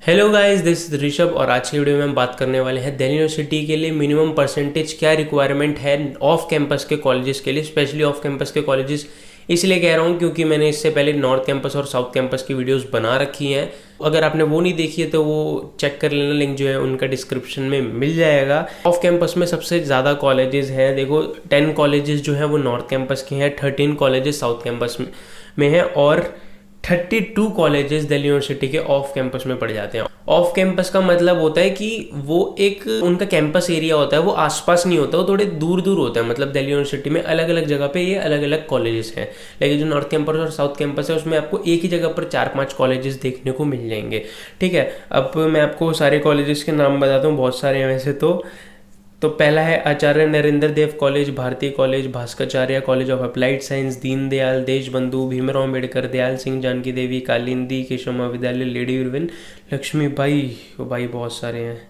Hello guys, this is Rishabh और आज की वीडियो में हम बात करने वाले हैं दिल्ली यूनिवर्सिटी के लिए मिनिमम परसेंटेज क्या रिक्वायरमेंट है ऑफ कैंपस के कॉलेजेस के लिए, स्पेशली ऑफ कैंपस के कॉलेजेस। इसलिए कह रहा हूँ क्योंकि मैंने इससे पहले नॉर्थ कैंपस और साउथ कैंपस की वीडियोस बना रखी हैं। अगर आपने वो नहीं देखी है तो वो चेक कर लेना, लिंक जो है उनका डिस्क्रिप्शन में मिल जाएगा। ऑफ कैंपस में सबसे ज़्यादा कॉलेजेस हैं, देखो 10 कॉलेजेस जो हैं वो नॉर्थ कैंपस के हैं, 13 कॉलेजेस साउथ कैंपस में हैं और 32 कॉलेजेस दिल्ली यूनिवर्सिटी के ऑफ कैंपस में पड़ जाते हैं। ऑफ कैंपस का मतलब होता है कि वो एक उनका कैंपस एरिया होता है, वो आसपास नहीं होता, वो थोड़े दूर दूर होता है। मतलब दिल्ली यूनिवर्सिटी में अलग अलग जगह पे ये अलग अलग कॉलेजेस हैं, लेकिन जो नॉर्थ कैंपस और साउथ कैंपस है उसमें आपको एक ही जगह पर 4-5 कॉलेजेस देखने को मिल जाएंगे। ठीक है, अब मैं आपको सारे कॉलेजेस के नाम बताता हूँ, बहुत सारे हैं वैसे तो पहला है Acharya Narendra Dev college, Bharati college, Bhaskaracharya college of applied science, Deendayal, Deshbandhu, Bhimrao Ambedkar, Dayal Singh, Janki Devi, Kalindi, Keshav Mahavidyalaya, Lady Urvin, Lakshmibai, भाई बहुत सारे हैं,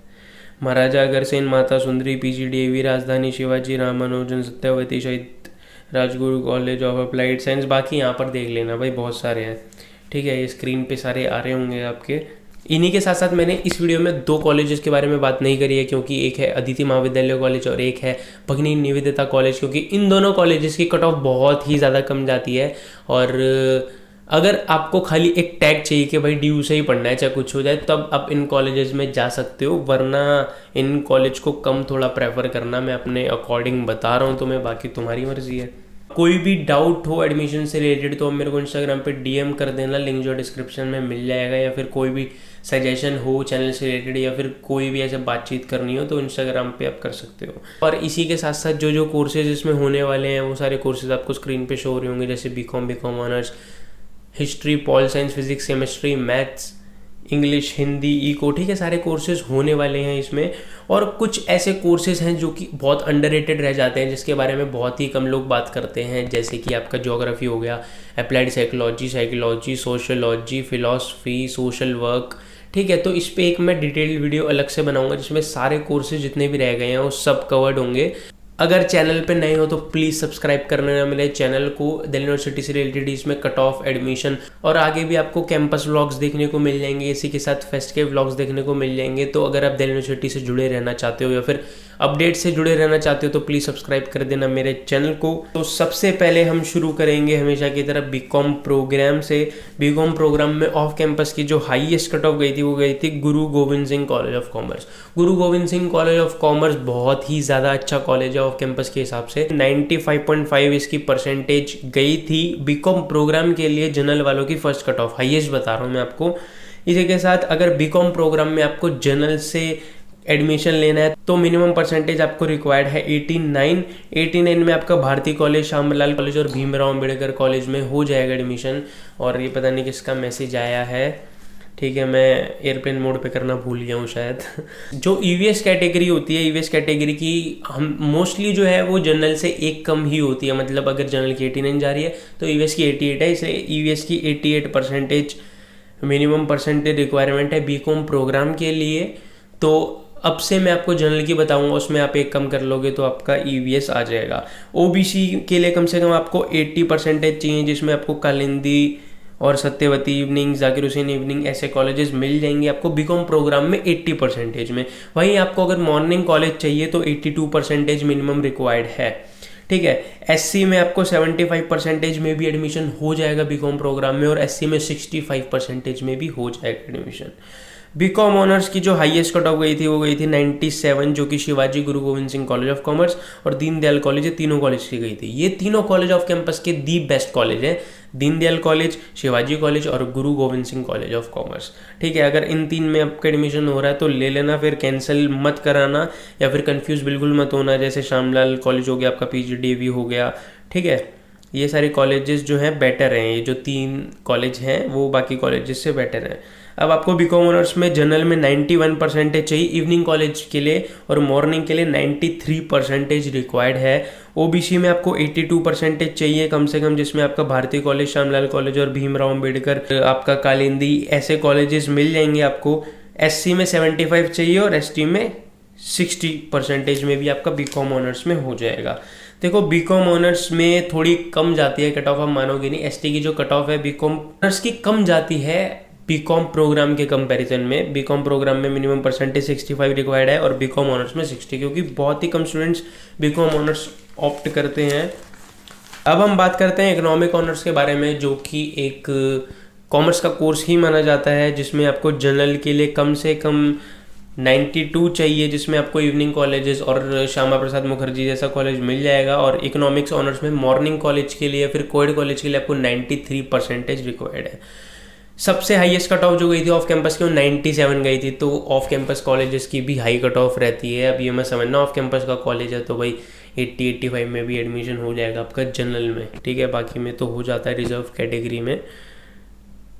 महाराजा अग्रसेन, माता सुंदरी, पीजीडीएवी, राजधानी, शिवाजी रामानुजन, सत्यवती, शहीद Rajguru college of applied science. बाकी यहाँ पर देख लेना भाई, बहुत सारे हैं। ठीक है, ये स्क्रीन पे सारे आ रहे होंगे आपके। इन्हीं के साथ साथ मैंने इस वीडियो में 2 कॉलेजेस के बारे में बात नहीं करी है, क्योंकि एक है अदिति महाविद्यालय कॉलेज और एक है भगिनी निवेदिता कॉलेज, क्योंकि इन दोनों कॉलेजेस की कट ऑफ बहुत ही ज़्यादा कम जाती है। और अगर आपको खाली एक टैग चाहिए कि भाई डी से ही पढ़ना है चाहे कुछ हो जाए, तब आप इन कॉलेजेस में जा सकते हो, वरना इन कॉलेज को कम थोड़ा प्रेफर करना। मैं अपने अकॉर्डिंग बता रहा हूँ तुम्हें, बाकी तुम्हारी मर्जी है। कोई भी डाउट हो एडमिशन से रिलेटेड तो मेरे को इंस्टाग्राम पे डीएम कर देना, लिंक जो डिस्क्रिप्शन में मिल जाएगा। या फिर कोई भी सजेशन हो चैनल से रिलेटेड या फिर कोई भी ऐसे बातचीत करनी हो तो इंस्टाग्राम पे आप कर सकते हो। और इसी के साथ साथ जो कोर्सेज इसमें होने वाले हैं वो सारे कोर्सेज आपको स्क्रीन पे शो हो रहे होंगे, जैसे BCom honours, history, pol science, physics, chemistry, maths, English, Hindi, eco. ठीक है, सारे कोर्सेज होने वाले हैं इसमें। और कुछ ऐसे कोर्सेज हैं जो कि बहुत अंडररेटेड रह जाते हैं, जिसके बारे में बहुत ही कम लोग बात करते हैं, जैसे कि आपका ज्योग्राफी हो गया, applied psychology, sociology, philosophy, social work. ठीक है, तो इस पे एक मैं डिटेल्ड वीडियो अलग से बनाऊंगा जिसमें सारे कोर्सेज जितने भी रह गए हैं वो सब कवर्ड होंगे। अगर चैनल पे नए हो तो प्लीज़ सब्सक्राइब करना मेरे चैनल को। दिल्ली यूनिवर्सिटी से रिलेटेड इसमें कट ऑफ, एडमिशन और आगे भी आपको कैंपस व्लॉग्स देखने को मिल जाएंगे, इसी के साथ फेस्ट के व्लॉग्स देखने को मिल जाएंगे। तो अगर आप दिल्ली यूनिवर्सिटी से जुड़े रहना चाहते हो या फिर अपडेट से जुड़े रहना चाहते हो तो प्लीज़ सब्सक्राइब कर देना मेरे चैनल को। तो सबसे पहले हम शुरू करेंगे हमेशा की तरह बीकॉम प्रोग्राम से। बीकॉम प्रोग्राम में ऑफ कैंपस की जो हाईएस्ट कट ऑफ गई थी वो गई थी Guru Gobind Singh college of commerce. Guru Gobind Singh college of commerce बहुत ही ज़्यादा अच्छा कॉलेज है ऑफ कैंपस के हिसाब से। 95.5 इसकी परसेंटेज गई थी बीकॉम प्रोग्राम के लिए, जनरल वालों की फर्स्ट कट ऑफ, हाईएस्ट बता रहा हूँ मैं आपको। इसी के साथ अगर बीकॉम प्रोग्राम में आपको जनरल से एडमिशन लेना है तो मिनिमम परसेंटेज आपको रिक्वायर्ड है 89 में आपका भारती कॉलेज, श्यामलाल कॉलेज और भीमराव अम्बेडकर कॉलेज में हो जाएगा एडमिशन। और ये पता नहीं किसका मैसेज आया है, ठीक है, मैं एयरप्लेन मोड पे करना भूल गया हूँ शायद। जो ईवीएस कैटेगरी होती है, ईवीएस कैटेगरी की हम मोस्टली जो है वो जनरल से एक कम ही होती है। मतलब अगर जनरल की 89 जा रही है तो ईवीएस की 88 है, इसलिए ईवीएस की 88 परसेंटेज मिनिमम परसेंटेज रिक्वायरमेंट है बीकॉम प्रोग्राम के लिए। तो अब से मैं आपको जनरल की बताऊंगा, उसमें आप एक कम कर लोगे तो आपका ईवीएस आ जाएगा। ओबीसी के लिए कम से कम आपको 80 परसेंटेज चाहिए, जिसमें आपको कालिंदी और सत्यवती इवनिंग, जाकिर हुसैन इवनिंग ऐसे कॉलेजेस मिल जाएंगे आपको बीकॉम प्रोग्राम में 80 परसेंटेज में। वहीं आपको अगर मॉर्निंग कॉलेज चाहिए तो 82 परसेंटेज मिनिमम रिक्वायर्ड है। ठीक है, एससी में आपको 75 परसेंटेज में भी एडमिशन हो जाएगा बीकॉम प्रोग्राम में और एससी में 65 परसेंटेज में भी हो जाएगा एडमिशन। बीकॉम ऑनर्स की जो हाईएस्ट कट ऑफ गई थी वो गई थी 97, जो कि शिवाजी गुरु Gobind Singh college of commerce और दीनदयाल कॉलेज, ये तीनों कॉलेज की गई थी। ये तीनों कॉलेज ऑफ कैंपस के दी बेस्ट कॉलेज हैं, दीनदयाल कॉलेज, शिवाजी कॉलेज और गुरु Gobind Singh college of commerce. ठीक है, अगर इन 3 में आपका एडमिशन हो रहा है तो ले लेना, फिर कैंसिल मत कराना या फिर कंफ्यूज बिल्कुल मत होना। जैसे श्यामलाल कॉलेज हो गया आपका, पीजीडीएवी हो गया। ठीक है, ये सारे कॉलेजेस जो हैं बेटर हैं, ये जो 3 कॉलेज हैं वो बाकी कॉलेजेस से बेटर हैं। अब आपको बीकॉम ऑनर्स में जनरल में 91 परसेंटेज चाहिए इवनिंग कॉलेज के लिए और मॉर्निंग के लिए 93 परसेंटेज रिक्वायर्ड है। ओबीसी में आपको 82 परसेंटेज चाहिए कम से कम, जिसमें आपका भारती कॉलेज, श्यामलाल कॉलेज और भीमराव अम्बेडकर, आपका कालिंदी, ऐसे कॉलेजेस मिल जाएंगे आपको। एससी में 75 चाहिए और एसटी में 60 परसेंटेज में भी आपका बीकॉम ऑनर्स में हो जाएगा। देखो बीकॉम ऑनर्स में थोड़ी कम जाती है कट ऑफ, आप मानोगे नहीं। एसटी की जो कट ऑफ है बीकॉम ऑनर्स की कम जाती है बीकॉम प्रोग्राम के कंपैरिजन में। बीकॉम प्रोग्राम में मिनिमम परसेंटेज 65 रिक्वायर्ड है और बीकॉम ऑनर्स में 60, क्योंकि बहुत ही कम स्टूडेंट्स बीकॉम ऑनर्स ऑप्ट करते हैं। अब हम बात करते हैं इकोनॉमिक ऑनर्स के बारे में, जो कि एक कॉमर्स का कोर्स ही माना जाता है, जिसमें आपको जनरल के लिए कम से कम 92 चाहिए, जिसमें आपको इवनिंग कॉलेजेस और श्यामा प्रसाद मुखर्जी जैसा कॉलेज मिल जाएगा। और इकोनॉमिक्स ऑनर्स में मॉर्निंग कॉलेज के लिए, फिर कोएड कॉलेज के लिए आपको 93 परसेंटेज रिक्वायर्ड है। सबसे हाईएस्ट कट ऑफ जो गई थी ऑफ कैंपस की वो 97 गई थी, तो ऑफ कैंपस कॉलेजेस की भी हाई कट ऑफ रहती है। अब ये मैं समझना ऑफ कैंपस का कॉलेज है तो भाई 80-85 में भी एडमिशन हो जाएगा आपका जनरल में, ठीक है। बाकी में तो हो जाता है रिजर्व कैटेगरी में।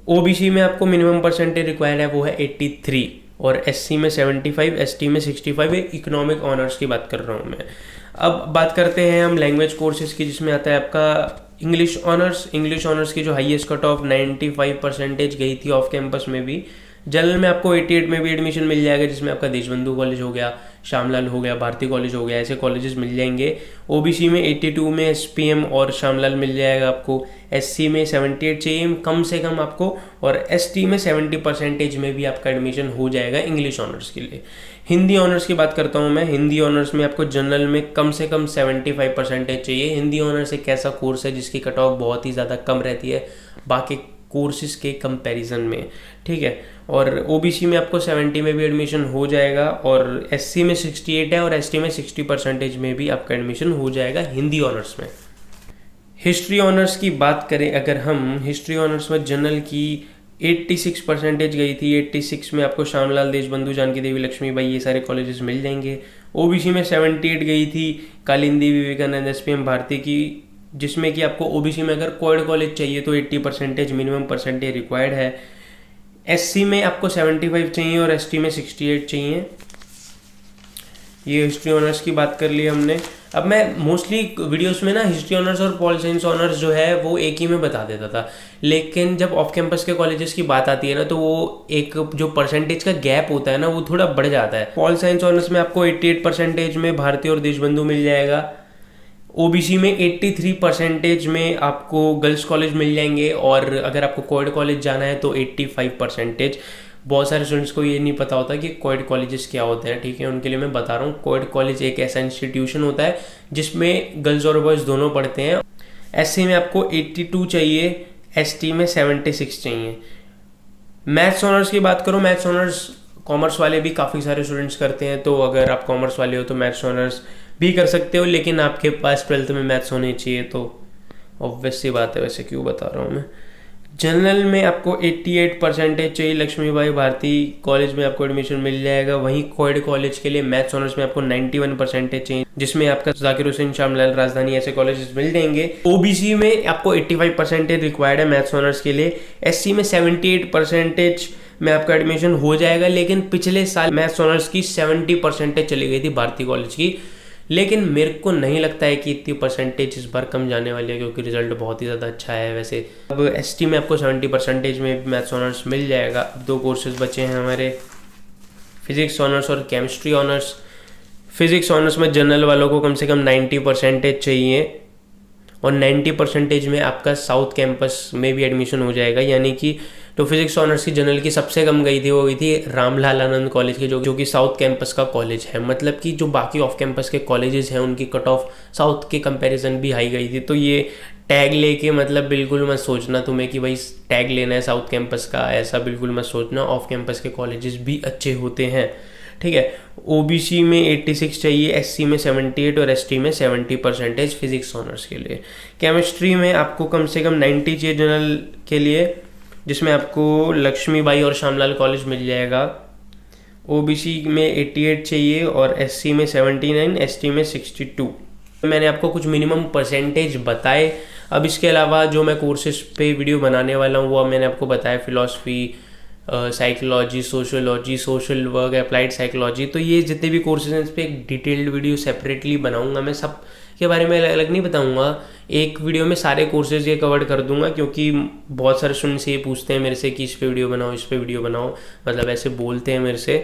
ओबीसी में आपको मिनिमम परसेंटेज रिक्वायर्ड है वो है 83, और एससी में 75, एसटी में 65। इकोनॉमिक ऑनर्स की बात कर रहा हूँ मैं। अब बात करते हैं हम लैंग्वेज कोर्सेज की, जिसमें आता है आपका इंग्लिश ऑनर्स। इंग्लिश ऑनर्स की जो हाईएस्ट कट ऑफ 95 परसेंटेज गई थी ऑफ कैंपस में भी। जनरल में आपको 88 में भी एडमिशन मिल जाएगा, जिसमें आपका देशबंधु कॉलेज हो गया, श्यामलाल हो गया, भारती कॉलेज हो गया, ऐसे कॉलेजेस मिल जाएंगे। ओबीसी में 82 में एसपीएम और श्यामलाल मिल जाएगा आपको। एससी में 78 चाहिए कम से कम आपको, और एसटी में 70 परसेंटेज में भी आपका एडमिशन हो जाएगा इंग्लिश ऑनर्स के लिए। हिंदी ऑनर्स की बात करता हूँ मैं। हिंदी ऑनर्स में आपको जनरल में कम से कम 75 परसेंटेज चाहिए। हिंदी ऑनर्स एक ऐसा कोर्स है जिसकी कट ऑफ बहुत ही ज़्यादा कम रहती है बाकी कोर्सेज के कंपैरिजन में, ठीक है। और ओबीसी में आपको 70 में भी एडमिशन हो जाएगा, और एससी में 68 है, और एसटी में 60 परसेंटेज में भी आपका एडमिशन हो जाएगा हिंदी ऑनर्स में। हिस्ट्री ऑनर्स की बात करें अगर हम, हिस्ट्री ऑनर्स में जनरल की 86 परसेंटेज गई थी। 86 में आपको श्यामलाल, देशबंधु, जानकी देवी, लक्ष्मीबाई ये सारे कॉलेजेस मिल जाएंगे। ओबीसी में 78 गई थी, कालिंदी, विवेकानंद, एसपीएम, भारती की, जिसमें कि आपको ओबीसी में अगर कोएड कॉलेज चाहिए तो 80 परसेंटेज मिनिमम परसेंटेज रिक्वायर्ड है। एससी में आपको 75 चाहिए और एसटी में 68 चाहिए। ये हिस्ट्री ऑनर्स की बात कर ली हमने। अब मैं मोस्टली वीडियोस में ना हिस्ट्री ऑनर्स और पॉल साइंस ऑनर्स जो है वो एक ही में बता देता था, लेकिन जब ऑफ कैंपस के कॉलेजेस की बात आती है ना तो वो एक जो परसेंटेज का गैप होता है ना वो थोड़ा बढ़ जाता है। पॉल साइंस ऑनर्स में आपको 88 परसेंटेज में भारती और देशबंधु मिल जाएगा। ओबीसी में 83 परसेंटेज में आपको गर्ल्स कॉलेज मिल जाएंगे, और अगर आपको कोएड कॉलेज जाना है तो 85 परसेंटेज। बहुत सारे स्टूडेंट्स को ये नहीं पता होता कि कोएड कॉलेजेस क्या होते हैं, ठीक है, उनके लिए मैं बता रहा हूँ। कोएड कॉलेज एक ऐसा इंस्टीट्यूशन होता है जिसमें गर्ल्स और बॉयज़ दोनों पढ़ते हैं। एससी में आपको 82 चाहिए, एसटी में 76 चाहिए। मैथ्स ऑनर्स की बात करो, मैथ्स ऑनर्स कॉमर्स वाले भी काफ़ी सारे स्टूडेंट्स करते हैं, तो अगर आप कॉमर्स वाले हो तो मैथ्स ऑनर्स भी कर सकते हो, लेकिन आपके पास 12th में मैथ्स होने चाहिए, तो ऑब्वियस सी बात है, वैसे क्यों बता रहा हूँ मैं। जनरल में आपको 88 परसेंटेज चाहिए, लक्ष्मीबाई, भारती कॉलेज में आपको एडमिशन मिल जाएगा। वहीं कोएड कॉलेज के लिए मैथ्स ऑनर्स में आपको 91 परसेंटेज चाहिए, जिसमें आपका जाकिर हुसैन, श्यामलाल, राजधानी ऐसे कॉलेजेस मिल जाएंगे। ओबीसी में आपको 85 परसेंटेज रिक्वायर्ड है मैथ्स ऑनर्स के लिए। एससी में 78 परसेंटेज में आपका एडमिशन हो जाएगा, लेकिन पिछले साल मैथ्स ऑनर्स की 70 परसेंटेज चली गई थी भारती कॉलेज की, लेकिन मेरे को नहीं लगता है कि इतनी परसेंटेज इस बार कम जाने वाली है, क्योंकि रिजल्ट बहुत ही ज़्यादा अच्छा है वैसे। अब एसटी में आपको 70 परसेंटेज में मैथ्स ऑनर्स मिल जाएगा। अब 2 कोर्सेज बचे हैं हमारे, फिजिक्स ऑनर्स और केमिस्ट्री ऑनर्स। फिजिक्स ऑनर्स में जनरल वालों को कम से कम 90 परसेंटेज चाहिए, और 90 परसेंटेज में आपका साउथ कैंपस में भी एडमिशन हो जाएगा, यानी कि तो फिजिक्स ऑनर्स की जनरल की सबसे कम गई थी वो गई थी रामलाल आनंद कॉलेज की, जो कि साउथ कैंपस का कॉलेज है। मतलब कि जो बाकी ऑफ कैंपस के कॉलेजेस हैं उनकी कट ऑफ साउथ के कंपैरिजन भी हाई गई थी। तो ये टैग लेके मतलब बिल्कुल मत सोचना तुम्हें कि भाई टैग लेना है साउथ कैंपस का, ऐसा बिल्कुल मत सोचना। ऑफ कैंपस के कॉलेजेस भी अच्छे होते हैं, ठीक है। ओबीसी में 86 चाहिए, एससी में 78 और एसटी में 70 परसेंटेज फिजिक्स ऑनर्स के लिए। केमिस्ट्री में आपको कम से कम 90 चाहिए जनरल के लिए, जिसमें आपको लक्ष्मीबाई और श्यामलाल कॉलेज मिल जाएगा। ओबीसी में 88 चाहिए और एससी में 79, एसटी में 62। मैंने आपको कुछ मिनिमम परसेंटेज बताए। अब इसके अलावा जो मैं कोर्सेज पे वीडियो बनाने वाला हूँ वो मैंने आपको बताया, philosophy, psychology, sociology, social work, applied psychology. तो ये जितने भी कोर्सेज हैं इस पर एक डिटेल्ड वीडियो सेपरेटली बनाऊंगा। मैं सब के बारे में अलग अलग नहीं बताऊंगा, एक वीडियो में सारे कोर्सेज ये कवर कर दूंगा, क्योंकि बहुत सारे स्टूडेंट्स ये पूछते हैं मेरे से कि इस पे वीडियो बनाओ, इस पे वीडियो बनाओ, मतलब ऐसे बोलते हैं मेरे से।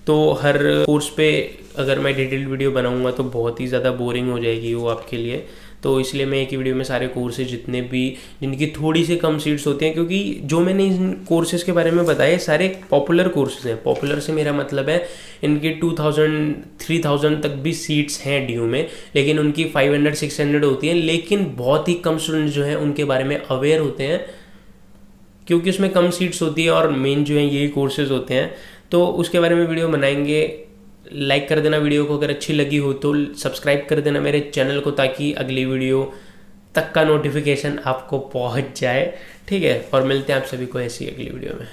तो हर कोर्स पे अगर मैं डिटेल्ड वीडियो बनाऊंगा तो बहुत ही ज़्यादा बोरिंग हो जाएगी वो आपके लिए। तो इसलिए मैं एक ही वीडियो में सारे कोर्सेज जितने भी जिनकी थोड़ी सी कम सीट्स होती हैं, क्योंकि जो मैंने इन कोर्सेज़ के बारे में बताया सारे पॉपुलर कोर्सेज हैं। पॉपुलर से मेरा मतलब है इनकी 2000 3000 तक भी सीट्स हैं ड्यू में, लेकिन उनकी 500 600 होती हैं। लेकिन बहुत ही कम स्टूडेंट्स जो हैं उनके बारे में अवेयर होते हैं, क्योंकि उसमें कम सीट्स होती है और मेन जो है यही कोर्सेज होते हैं। तो उसके बारे में वीडियो बनाएंगे। लाइक कर देना वीडियो को, अगर अच्छी लगी हो तो सब्सक्राइब कर देना मेरे चैनल को, ताकि अगली वीडियो तक का नोटिफिकेशन आपको पहुंच जाए। ठीक है, और मिलते हैं आप सभी को ऐसी अगली वीडियो में।